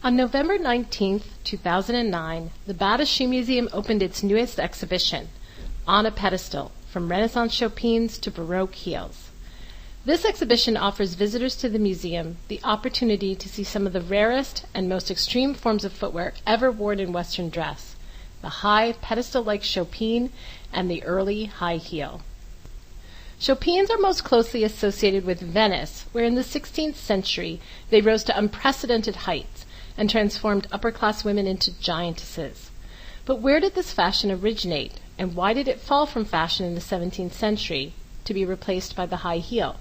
On November 19, 2009, the Bata Shoe Museum opened its newest exhibition, On a Pedestal, From Renaissance Chopines to Baroque Heels. This exhibition offers visitors to the museum the opportunity to see some of the rarest and most extreme forms of footwear ever worn in Western dress, the high pedestal-like chopine and the early high heel. Chopines are most closely associated with Venice, where in the 16th century they rose to unprecedented heights and transformed upper-class women into giantesses. But where did this fashion originate, and why did it fall from fashion in the 17th century to be replaced by the high heel?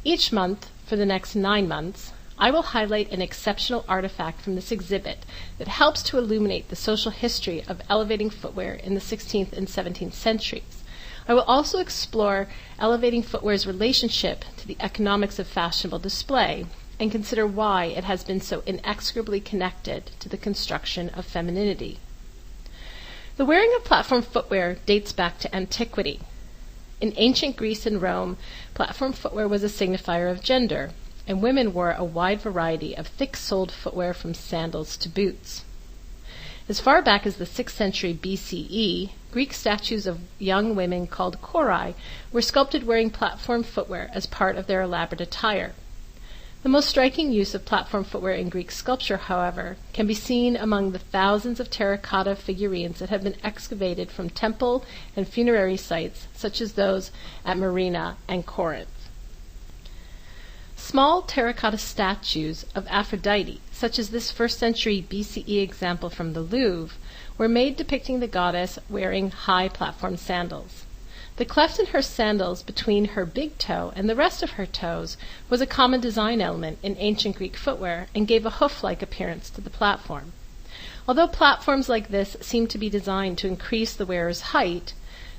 Each month, for the next 9 months, I will highlight an exceptional artifact from this exhibit that helps to illuminate the social history of elevating footwear in the 16th and 17th centuries. I will also explore elevating footwear's relationship to the economics of fashionable display and consider why it has been so inexorably connected to the construction of femininity. The wearing of platform footwear dates back to antiquity. In ancient Greece and Rome, platform footwear was a signifier of gender, and women wore a wide variety of thick-soled footwear from sandals to boots. As far back as the 6th century BCE, Greek statues of young women called chorai were sculpted wearing platform footwear as part of their elaborate attire. The most striking use of platform footwear in Greek sculpture, however, can be seen among the thousands of terracotta figurines that have been excavated from temple and funerary sites, such as those at Marina and Corinth. Small terracotta statues of Aphrodite, such as this 1st century BCE example from the Louvre, were made depicting the goddess wearing high platform sandals. The cleft in her sandals between her big toe and the rest of her toes was a common design element in ancient Greek footwear and gave a hoof-like appearance to the platform. Although platforms like this seem to be designed to increase the wearer's height,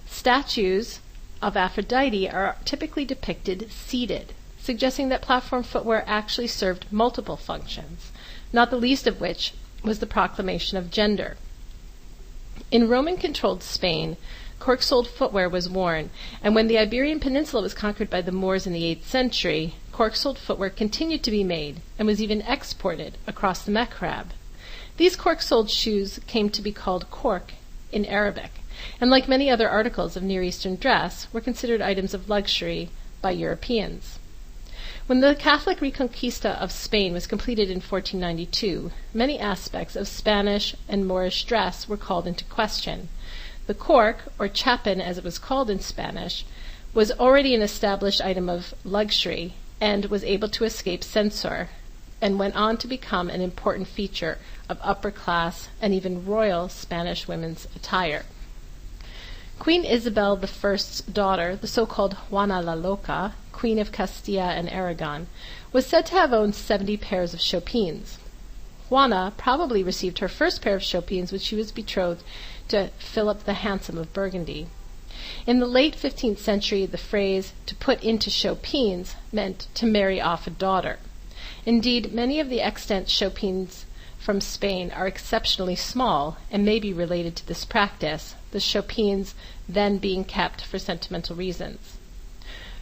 statues of Aphrodite are typically depicted seated, suggesting that platform footwear actually served multiple functions, not the least of which was the proclamation of gender. In Roman-controlled Spain, cork-soled footwear was worn, and when the Iberian Peninsula was conquered by the Moors in the 8th century, cork-soled footwear continued to be made and was even exported across the Maghreb. These cork-soled shoes came to be called cork in Arabic, and like many other articles of Near Eastern dress, were considered items of luxury by Europeans. When the Catholic Reconquista of Spain was completed in 1492, many aspects of Spanish and Moorish dress were called into question. The cork, or chapin as it was called in Spanish, was already an established item of luxury and was able to escape censor, and went on to become an important feature of upper-class and even royal Spanish women's attire. Queen Isabel I's daughter, the so-called Juana la Loca, Queen of Castilla and Aragon, was said to have owned 70 pairs of chopines. Juana probably received her first pair of chopines when she was betrothed to Philip the Handsome of Burgundy. In the late 15th century, the phrase "to put into chopines" meant to marry off a daughter. Indeed, many of the extant chopines from Spain are exceptionally small and may be related to this practice, the chopines then being kept for sentimental reasons.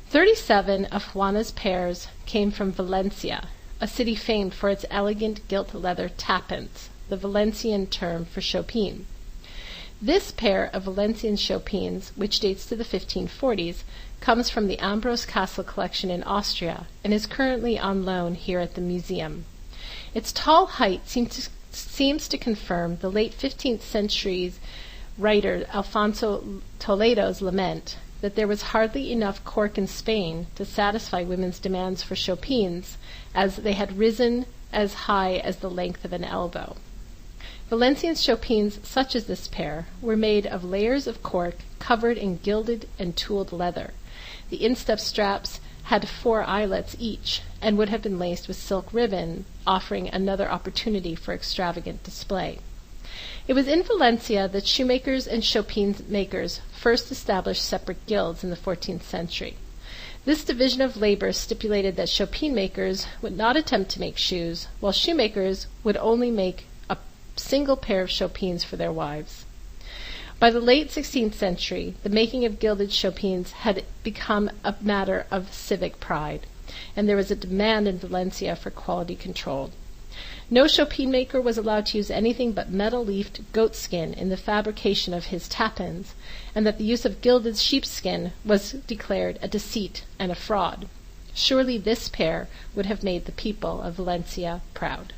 37 of Juana's pairs came from Valencia, a city famed for its elegant gilt leather tapins, the Valencian term for chopine. This pair of Valencian chopines, which dates to the 1540s, comes from the Ambros Castle collection in Austria and is currently on loan here at the museum. Its tall height seems to confirm the late 15th century's writer Alfonso Toledo's lament that there was hardly enough cork in Spain to satisfy women's demands for chopines, as they had risen as high as the length of an elbow. Valencian chopines such as this pair were made of layers of cork covered in gilded and tooled leather. The instep straps had 4 eyelets each and would have been laced with silk ribbon, offering another opportunity for extravagant display. It was in Valencia that shoemakers and chopine makers first established separate guilds in the 14th century. This division of labor stipulated that chopine makers would not attempt to make shoes, while shoemakers would only make a single pair of chopines for their wives. By the late 16th century, the making of gilded chopines had become a matter of civic pride, and there was a demand in Valencia for quality control. No Chopin maker was allowed to use anything but metal-leafed goatskin in the fabrication of his tapins, and that the use of gilded sheepskin was declared a deceit and a fraud. Surely this pair would have made the people of Valencia proud.